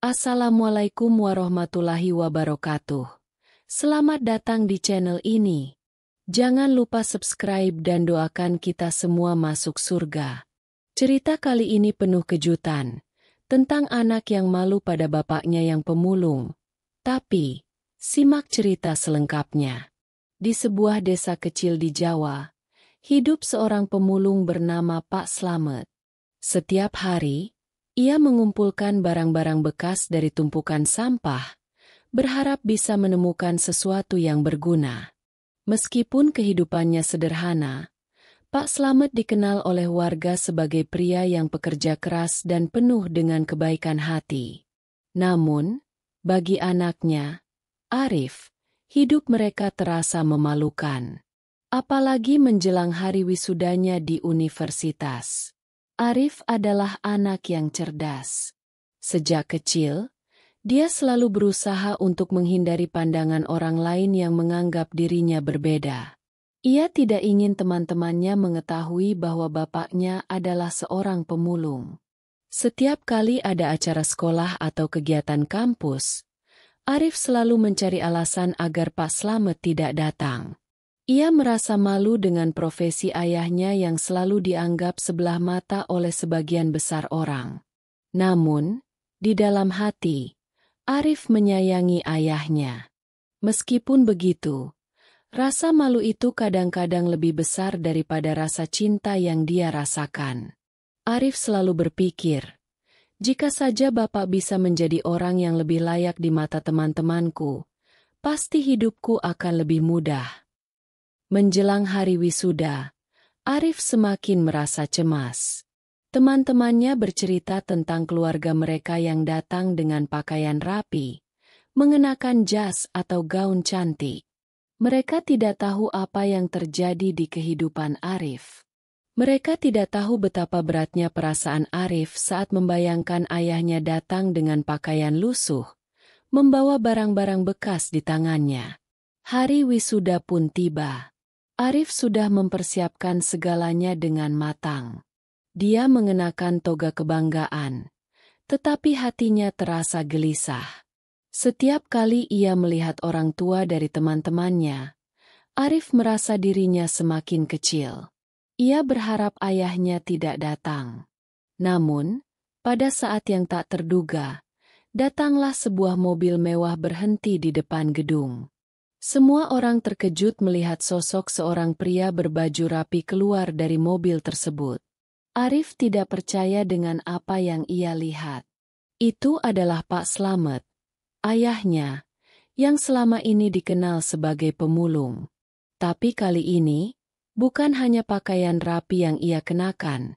Assalamualaikum warahmatullahi wabarakatuh. Selamat datang di channel ini. Jangan lupa subscribe dan doakan kita semua masuk surga. Cerita kali ini penuh kejutan, tentang anak yang malu pada bapaknya yang pemulung. Tapi, simak cerita selengkapnya. Di sebuah desa kecil di Jawa, hidup seorang pemulung bernama Pak Slamet. Setiap hari, ia mengumpulkan barang-barang bekas dari tumpukan sampah, berharap bisa menemukan sesuatu yang berguna. Meskipun kehidupannya sederhana, Pak Slamet dikenal oleh warga sebagai pria yang pekerja keras dan penuh dengan kebaikan hati. Namun, bagi anaknya, Arif, hidup mereka terasa memalukan. Apalagi menjelang hari wisudanya di universitas. Arif adalah anak yang cerdas. Sejak kecil, dia selalu berusaha untuk menghindari pandangan orang lain yang menganggap dirinya berbeda. Ia tidak ingin teman-temannya mengetahui bahwa bapaknya adalah seorang pemulung. Setiap kali ada acara sekolah atau kegiatan kampus, Arif selalu mencari alasan agar Pak Slamet tidak datang. Ia merasa malu dengan profesi ayahnya yang selalu dianggap sebelah mata oleh sebagian besar orang. Namun, di dalam hati, Arif menyayangi ayahnya. Meskipun begitu, rasa malu itu kadang-kadang lebih besar daripada rasa cinta yang dia rasakan. Arif selalu berpikir, jika saja bapak bisa menjadi orang yang lebih layak di mata teman-temanku, pasti hidupku akan lebih mudah. Menjelang hari wisuda, Arif semakin merasa cemas. Teman-temannya bercerita tentang keluarga mereka yang datang dengan pakaian rapi, mengenakan jas atau gaun cantik. Mereka tidak tahu apa yang terjadi di kehidupan Arif. Mereka tidak tahu betapa beratnya perasaan Arif saat membayangkan ayahnya datang dengan pakaian lusuh, membawa barang-barang bekas di tangannya. Hari wisuda pun tiba. Arif sudah mempersiapkan segalanya dengan matang. Dia mengenakan toga kebanggaan, tetapi hatinya terasa gelisah. Setiap kali ia melihat orang tua dari teman-temannya, Arif merasa dirinya semakin kecil. Ia berharap ayahnya tidak datang. Namun, pada saat yang tak terduga, datanglah sebuah mobil mewah berhenti di depan gedung. Semua orang terkejut melihat sosok seorang pria berbaju rapi keluar dari mobil tersebut. Arif tidak percaya dengan apa yang ia lihat. Itu adalah Pak Slamet, ayahnya, yang selama ini dikenal sebagai pemulung. Tapi kali ini, bukan hanya pakaian rapi yang ia kenakan,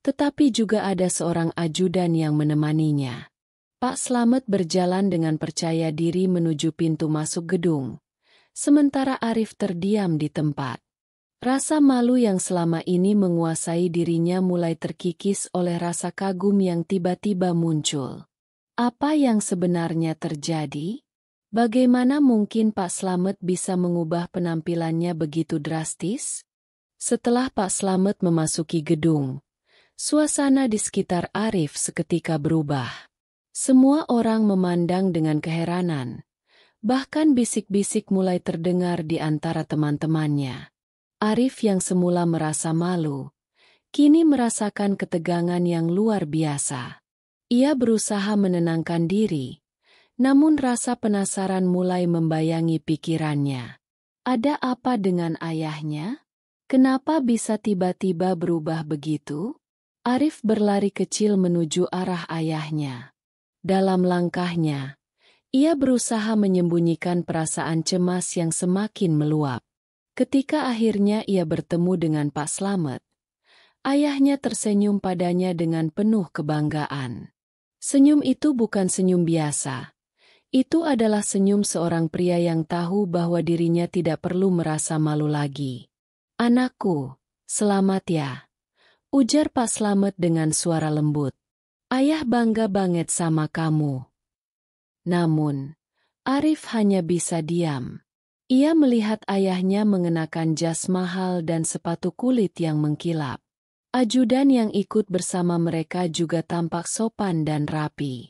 tetapi juga ada seorang ajudan yang menemaninya. Pak Slamet berjalan dengan percaya diri menuju pintu masuk gedung. Sementara Arif terdiam di tempat. Rasa malu yang selama ini menguasai dirinya mulai terkikis oleh rasa kagum yang tiba-tiba muncul. Apa yang sebenarnya terjadi? Bagaimana mungkin Pak Slamet bisa mengubah penampilannya begitu drastis? Setelah Pak Slamet memasuki gedung, suasana di sekitar Arif seketika berubah. Semua orang memandang dengan keheranan. Bahkan bisik-bisik mulai terdengar di antara teman-temannya. Arif yang semula merasa malu, kini merasakan ketegangan yang luar biasa. Ia berusaha menenangkan diri, namun rasa penasaran mulai membayangi pikirannya. Ada apa dengan ayahnya? Kenapa bisa tiba-tiba berubah begitu? Arif berlari kecil menuju arah ayahnya. Dalam langkahnya, ia berusaha menyembunyikan perasaan cemas yang semakin meluap. Ketika akhirnya ia bertemu dengan Pak Slamet, ayahnya tersenyum padanya dengan penuh kebanggaan. Senyum itu bukan senyum biasa. Itu adalah senyum seorang pria yang tahu bahwa dirinya tidak perlu merasa malu lagi. "Anakku, selamat ya," ujar Pak Slamet dengan suara lembut. "Ayah bangga banget sama kamu." Namun, Arif hanya bisa diam. Ia melihat ayahnya mengenakan jas mahal dan sepatu kulit yang mengkilap. Ajudan yang ikut bersama mereka juga tampak sopan dan rapi.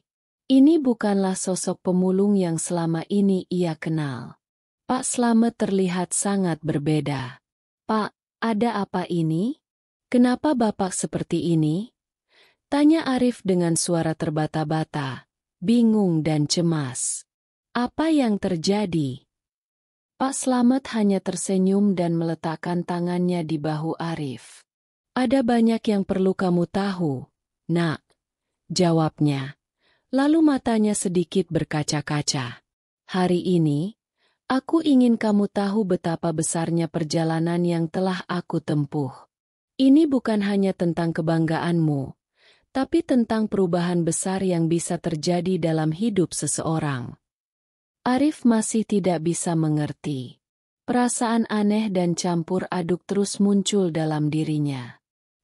Ini bukanlah sosok pemulung yang selama ini ia kenal. Pak Slamet terlihat sangat berbeda. "Pak, ada apa ini? Kenapa Bapak seperti ini?" tanya Arif dengan suara terbata-bata, bingung dan cemas. "Apa yang terjadi?" Pak Slamet hanya tersenyum dan meletakkan tangannya di bahu Arif. "Ada banyak yang perlu kamu tahu, Nak," jawabnya. Lalu matanya sedikit berkaca-kaca. "Hari ini, aku ingin kamu tahu betapa besarnya perjalanan yang telah aku tempuh. Ini bukan hanya tentang kebanggaanmu, tapi tentang perubahan besar yang bisa terjadi dalam hidup seseorang." Arif masih tidak bisa mengerti. Perasaan aneh dan campur aduk terus muncul dalam dirinya.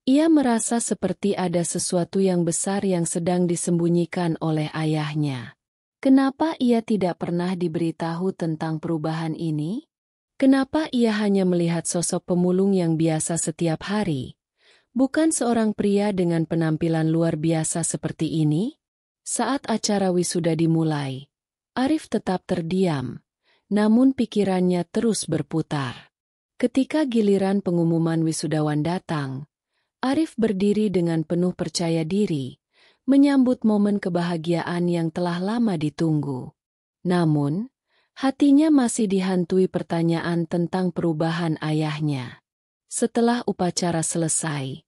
Ia merasa seperti ada sesuatu yang besar yang sedang disembunyikan oleh ayahnya. Kenapa ia tidak pernah diberitahu tentang perubahan ini? Kenapa ia hanya melihat sosok pemulung yang biasa setiap hari? Bukan seorang pria dengan penampilan luar biasa seperti ini? Saat acara wisuda dimulai, Arif tetap terdiam, namun pikirannya terus berputar. Ketika giliran pengumuman wisudawan datang, Arif berdiri dengan penuh percaya diri, menyambut momen kebahagiaan yang telah lama ditunggu. Namun, hatinya masih dihantui pertanyaan tentang perubahan ayahnya. Setelah upacara selesai,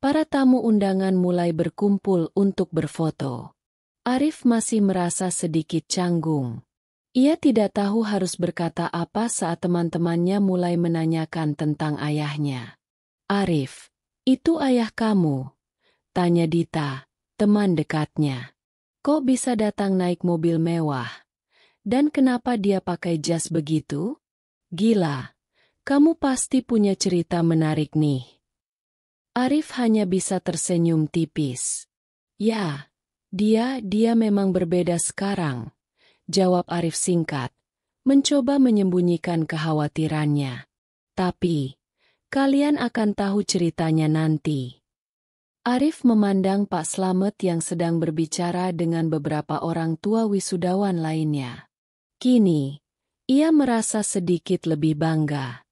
para tamu undangan mulai berkumpul untuk berfoto. Arif masih merasa sedikit canggung. Ia tidak tahu harus berkata apa saat teman-temannya mulai menanyakan tentang ayahnya. "Arif, itu ayah kamu?" tanya Dita, teman dekatnya. "Kok bisa datang naik mobil mewah? Dan kenapa dia pakai jas begitu? Gila, kamu pasti punya cerita menarik nih." Arif hanya bisa tersenyum tipis. "Ya, dia memang berbeda sekarang," jawab Arif singkat, mencoba menyembunyikan kekhawatirannya. "Tapi, kalian akan tahu ceritanya nanti." Arif memandang Pak Slamet yang sedang berbicara dengan beberapa orang tua wisudawan lainnya. Kini, ia merasa sedikit lebih bangga.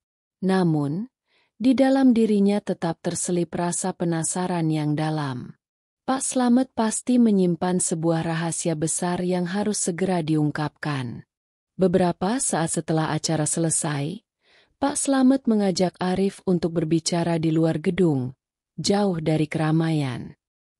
Namun, di dalam dirinya tetap terselip rasa penasaran yang dalam. Pak Slamet pasti menyimpan sebuah rahasia besar yang harus segera diungkapkan. Beberapa saat setelah acara selesai, Pak Slamet mengajak Arif untuk berbicara di luar gedung, jauh dari keramaian.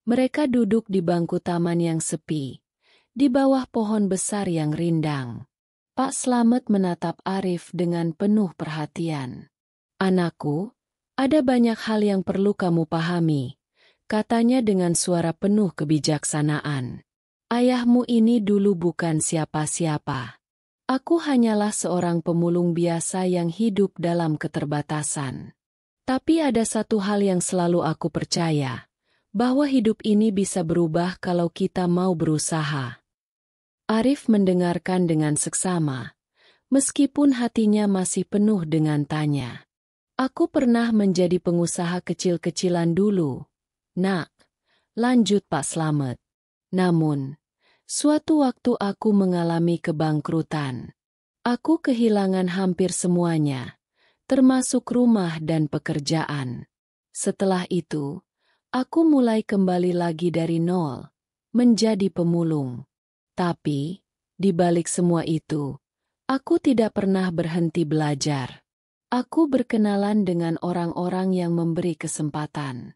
Mereka duduk di bangku taman yang sepi, di bawah pohon besar yang rindang. Pak Slamet menatap Arif dengan penuh perhatian. "Anakku, ada banyak hal yang perlu kamu pahami," katanya dengan suara penuh kebijaksanaan. "Ayahmu ini dulu bukan siapa-siapa. Aku hanyalah seorang pemulung biasa yang hidup dalam keterbatasan. Tapi ada satu hal yang selalu aku percaya, bahwa hidup ini bisa berubah kalau kita mau berusaha." Arif mendengarkan dengan seksama, meskipun hatinya masih penuh dengan tanya. "Aku pernah menjadi pengusaha kecil-kecilan dulu, Nak," lanjut Pak Slamet. "Namun, suatu waktu aku mengalami kebangkrutan. Aku kehilangan hampir semuanya, termasuk rumah dan pekerjaan. Setelah itu, aku mulai kembali lagi dari nol, menjadi pemulung. Tapi, di balik semua itu, aku tidak pernah berhenti belajar. Aku berkenalan dengan orang-orang yang memberi kesempatan.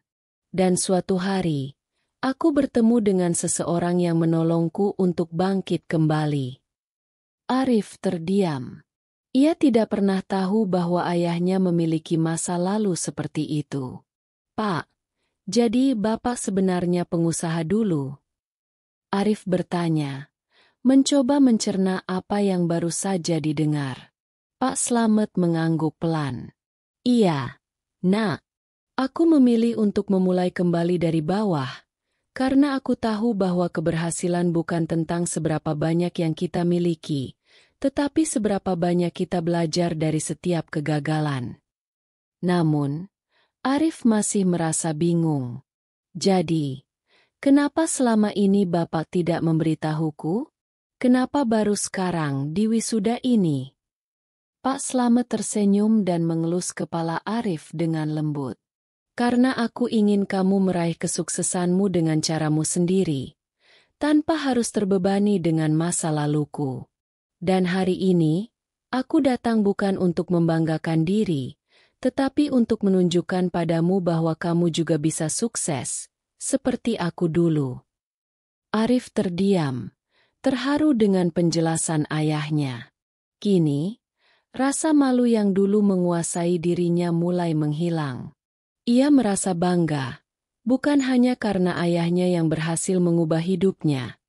Dan suatu hari, aku bertemu dengan seseorang yang menolongku untuk bangkit kembali." Arif terdiam. Ia tidak pernah tahu bahwa ayahnya memiliki masa lalu seperti itu. "Pak, jadi Bapak sebenarnya pengusaha dulu?" Arif bertanya, mencoba mencerna apa yang baru saja didengar. Pak Slamet mengangguk pelan. "Iya, Nak. Aku memilih untuk memulai kembali dari bawah, karena aku tahu bahwa keberhasilan bukan tentang seberapa banyak yang kita miliki, tetapi seberapa banyak kita belajar dari setiap kegagalan." Namun, Arif masih merasa bingung. "Jadi, Kenapa selama ini Bapak tidak memberitahuku? Kenapa baru sekarang di wisuda ini? Pak Slamet tersenyum dan mengelus kepala Arif dengan lembut. Karena aku ingin kamu meraih kesuksesanmu dengan caramu sendiri, tanpa harus terbebani dengan masa laluku. Dan hari ini, aku datang bukan untuk membanggakan diri, tetapi untuk menunjukkan padamu bahwa kamu juga bisa sukses, seperti aku dulu. Arif terdiam, terharu dengan penjelasan ayahnya. Kini, rasa malu yang dulu menguasai dirinya mulai menghilang. Ia merasa bangga, bukan hanya karena ayahnya yang berhasil mengubah hidupnya,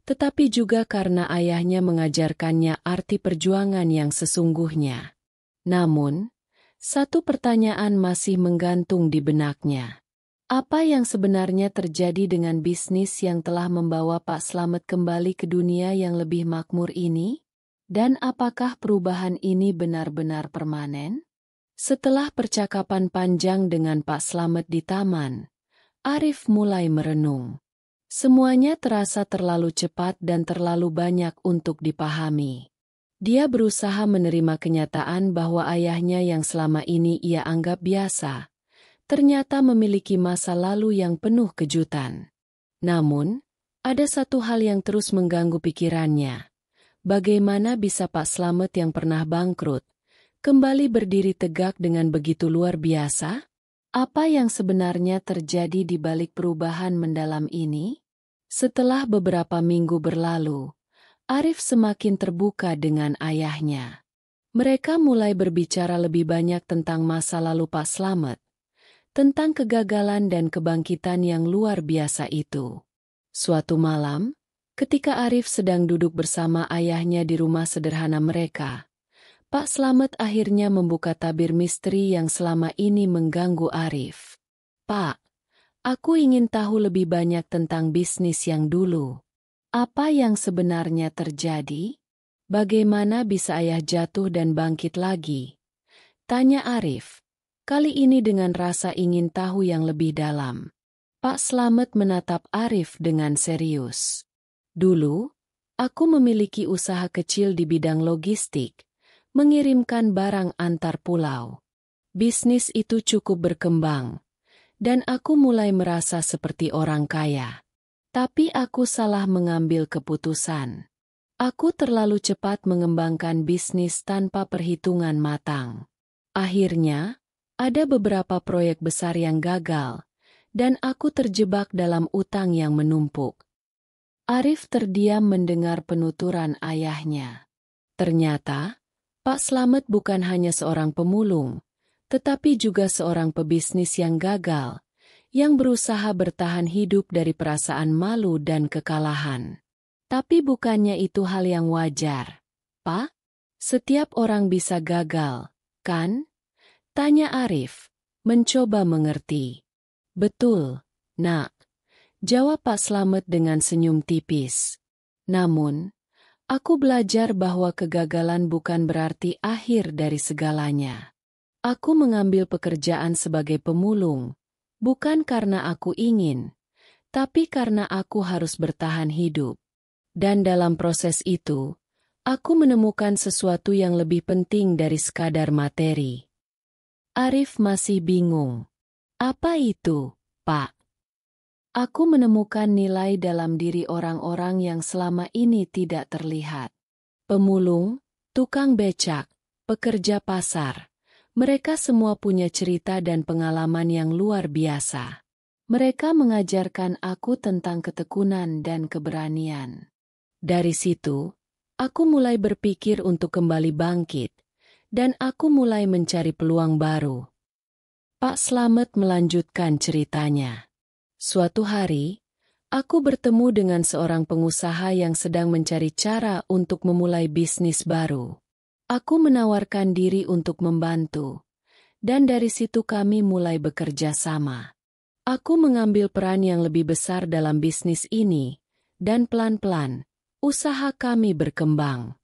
tetapi juga karena ayahnya mengajarkannya arti perjuangan yang sesungguhnya. Namun, satu pertanyaan masih menggantung di benaknya. Apa yang sebenarnya terjadi dengan bisnis yang telah membawa Pak Slamet kembali ke dunia yang lebih makmur ini? Dan apakah perubahan ini benar-benar permanen? Setelah percakapan panjang dengan Pak Slamet di taman, Arif mulai merenung. Semuanya terasa terlalu cepat dan terlalu banyak untuk dipahami. Dia berusaha menerima kenyataan bahwa ayahnya yang selama ini ia anggap biasa, ternyata memiliki masa lalu yang penuh kejutan. Namun, ada satu hal yang terus mengganggu pikirannya. Bagaimana bisa Pak Slamet yang pernah bangkrut, kembali berdiri tegak dengan begitu luar biasa? Apa yang sebenarnya terjadi di balik perubahan mendalam ini? Setelah beberapa minggu berlalu, Arif semakin terbuka dengan ayahnya. Mereka mulai berbicara lebih banyak tentang masa lalu Pak Slamet, tentang kegagalan dan kebangkitan yang luar biasa itu. Suatu malam, ketika Arif sedang duduk bersama ayahnya di rumah sederhana mereka, Pak Slamet akhirnya membuka tabir misteri yang selama ini mengganggu Arif. "Pak, aku ingin tahu lebih banyak tentang bisnis yang dulu. Apa yang sebenarnya terjadi? Bagaimana bisa ayah jatuh dan bangkit lagi?" tanya Arif, kali ini dengan rasa ingin tahu yang lebih dalam. Pak Slamet menatap Arif dengan serius. "Dulu, aku memiliki usaha kecil di bidang logistik, mengirimkan barang antar pulau. Bisnis itu cukup berkembang, dan aku mulai merasa seperti orang kaya. Tapi aku salah mengambil keputusan. Aku terlalu cepat mengembangkan bisnis tanpa perhitungan matang. Akhirnya, ada beberapa proyek besar yang gagal, dan aku terjebak dalam utang yang menumpuk." Arif terdiam mendengar penuturan ayahnya. Ternyata, Pak Slamet bukan hanya seorang pemulung, tetapi juga seorang pebisnis yang gagal, yang berusaha bertahan hidup dari perasaan malu dan kekalahan. Tapi bukannya itu hal yang wajar, Pak? Setiap orang bisa gagal, kan? Tanya Arif, mencoba mengerti. "Betul, Nak," jawab Pak Slamet dengan senyum tipis. "Namun, aku belajar bahwa kegagalan bukan berarti akhir dari segalanya. Aku mengambil pekerjaan sebagai pemulung, bukan karena aku ingin, tapi karena aku harus bertahan hidup. Dan dalam proses itu, aku menemukan sesuatu yang lebih penting dari sekadar materi." Arif masih bingung. "Apa itu, Pak?" "Aku menemukan nilai dalam diri orang-orang yang selama ini tidak terlihat. Pemulung, tukang becak, pekerja pasar. Mereka semua punya cerita dan pengalaman yang luar biasa. Mereka mengajarkan aku tentang ketekunan dan keberanian. Dari situ, aku mulai berpikir untuk kembali bangkit, dan aku mulai mencari peluang baru." Pak Slamet melanjutkan ceritanya. "Suatu hari, aku bertemu dengan seorang pengusaha yang sedang mencari cara untuk memulai bisnis baru. Aku menawarkan diri untuk membantu, dan dari situ kami mulai bekerja sama. Aku mengambil peran yang lebih besar dalam bisnis ini, dan pelan-pelan, usaha kami berkembang."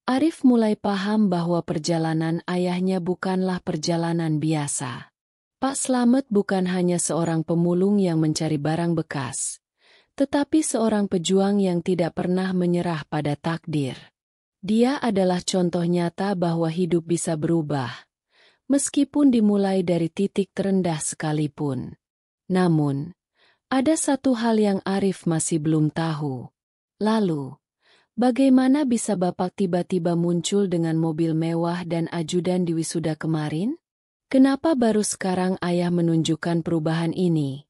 Arif mulai paham bahwa perjalanan ayahnya bukanlah perjalanan biasa. Pak Slamet bukan hanya seorang pemulung yang mencari barang bekas, tetapi seorang pejuang yang tidak pernah menyerah pada takdir. Dia adalah contoh nyata bahwa hidup bisa berubah, meskipun dimulai dari titik terendah sekalipun. Namun, ada satu hal yang Arif masih belum tahu. Lalu, bagaimana bisa Bapak tiba-tiba muncul dengan mobil mewah dan ajudan di wisuda kemarin? Kenapa baru sekarang Ayah menunjukkan perubahan ini?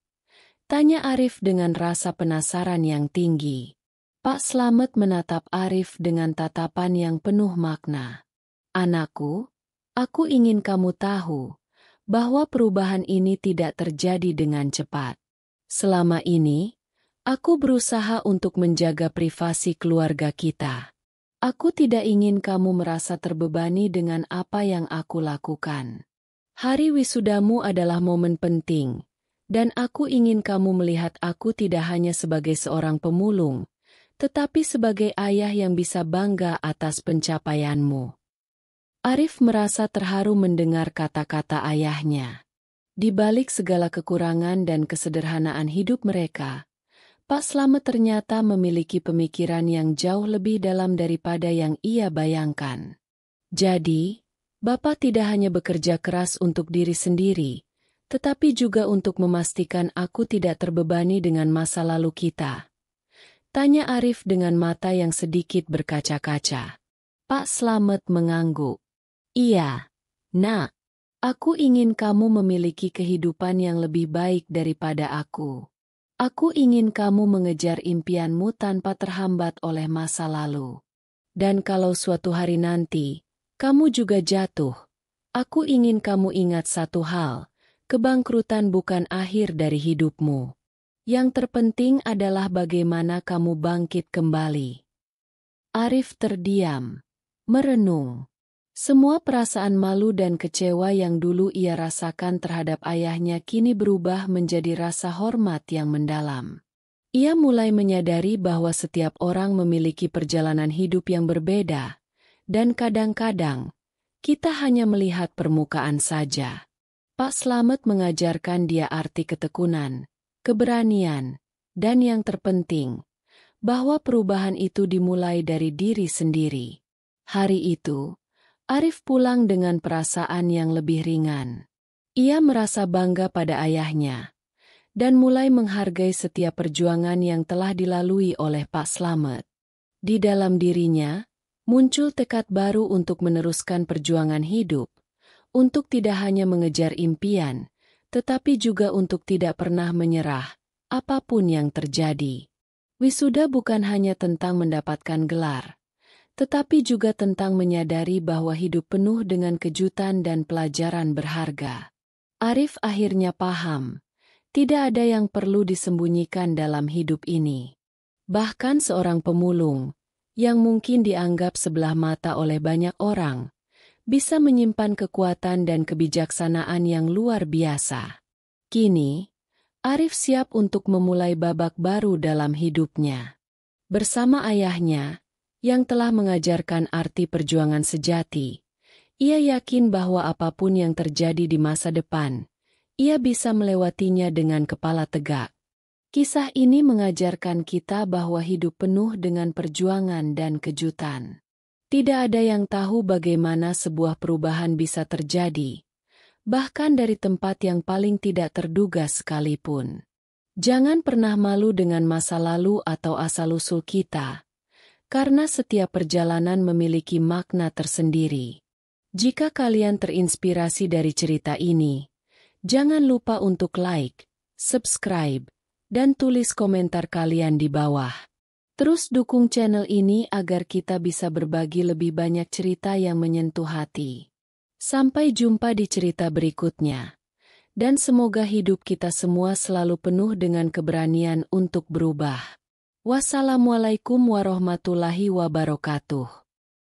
Tanya Arif dengan rasa penasaran yang tinggi. Pak Slamet menatap Arif dengan tatapan yang penuh makna. Anakku, aku ingin kamu tahu bahwa perubahan ini tidak terjadi dengan cepat. Selama ini, aku berusaha untuk menjaga privasi keluarga kita. Aku tidak ingin kamu merasa terbebani dengan apa yang aku lakukan. Hari wisudamu adalah momen penting, dan aku ingin kamu melihat aku tidak hanya sebagai seorang pemulung, tetapi sebagai ayah yang bisa bangga atas pencapaianmu. Arif merasa terharu mendengar kata-kata ayahnya. Di balik segala kekurangan dan kesederhanaan hidup mereka, Pak Slamet ternyata memiliki pemikiran yang jauh lebih dalam daripada yang ia bayangkan. Jadi, Bapak tidak hanya bekerja keras untuk diri sendiri, tetapi juga untuk memastikan aku tidak terbebani dengan masa lalu kita. Tanya Arif dengan mata yang sedikit berkaca-kaca. Pak Slamet mengangguk. Iya, Nak. Aku ingin kamu memiliki kehidupan yang lebih baik daripada aku. Aku ingin kamu mengejar impianmu tanpa terhambat oleh masa lalu. Dan kalau suatu hari nanti, kamu juga jatuh, aku ingin kamu ingat satu hal, kebangkrutan bukan akhir dari hidupmu. Yang terpenting adalah bagaimana kamu bangkit kembali. Arif terdiam, merenung. Semua perasaan malu dan kecewa yang dulu ia rasakan terhadap ayahnya kini berubah menjadi rasa hormat yang mendalam. Ia mulai menyadari bahwa setiap orang memiliki perjalanan hidup yang berbeda, dan kadang-kadang, kita hanya melihat permukaan saja. Pak Slamet mengajarkan dia arti ketekunan, keberanian, dan yang terpenting, bahwa perubahan itu dimulai dari diri sendiri. Hari itu, Arif pulang dengan perasaan yang lebih ringan. Ia merasa bangga pada ayahnya, dan mulai menghargai setiap perjuangan yang telah dilalui oleh Pak Slamet. Di dalam dirinya, muncul tekad baru untuk meneruskan perjuangan hidup, untuk tidak hanya mengejar impian, tetapi juga untuk tidak pernah menyerah, apapun yang terjadi. Wisuda bukan hanya tentang mendapatkan gelar, tetapi juga tentang menyadari bahwa hidup penuh dengan kejutan dan pelajaran berharga. Arif akhirnya paham, tidak ada yang perlu disembunyikan dalam hidup ini. Bahkan seorang pemulung, yang mungkin dianggap sebelah mata oleh banyak orang, bisa menyimpan kekuatan dan kebijaksanaan yang luar biasa. Kini, Arif siap untuk memulai babak baru dalam hidupnya. Bersama ayahnya, yang telah mengajarkan arti perjuangan sejati, ia yakin bahwa apapun yang terjadi di masa depan, ia bisa melewatinya dengan kepala tegak. Kisah ini mengajarkan kita bahwa hidup penuh dengan perjuangan dan kejutan. Tidak ada yang tahu bagaimana sebuah perubahan bisa terjadi, bahkan dari tempat yang paling tidak terduga sekalipun. Jangan pernah malu dengan masa lalu atau asal-usul kita, karena setiap perjalanan memiliki makna tersendiri. Jika kalian terinspirasi dari cerita ini, jangan lupa untuk like, subscribe, dan tulis komentar kalian di bawah. Terus dukung channel ini agar kita bisa berbagi lebih banyak cerita yang menyentuh hati. Sampai jumpa di cerita berikutnya. Dan semoga hidup kita semua selalu penuh dengan keberanian untuk berubah. Wassalamualaikum warahmatullahi wabarakatuh.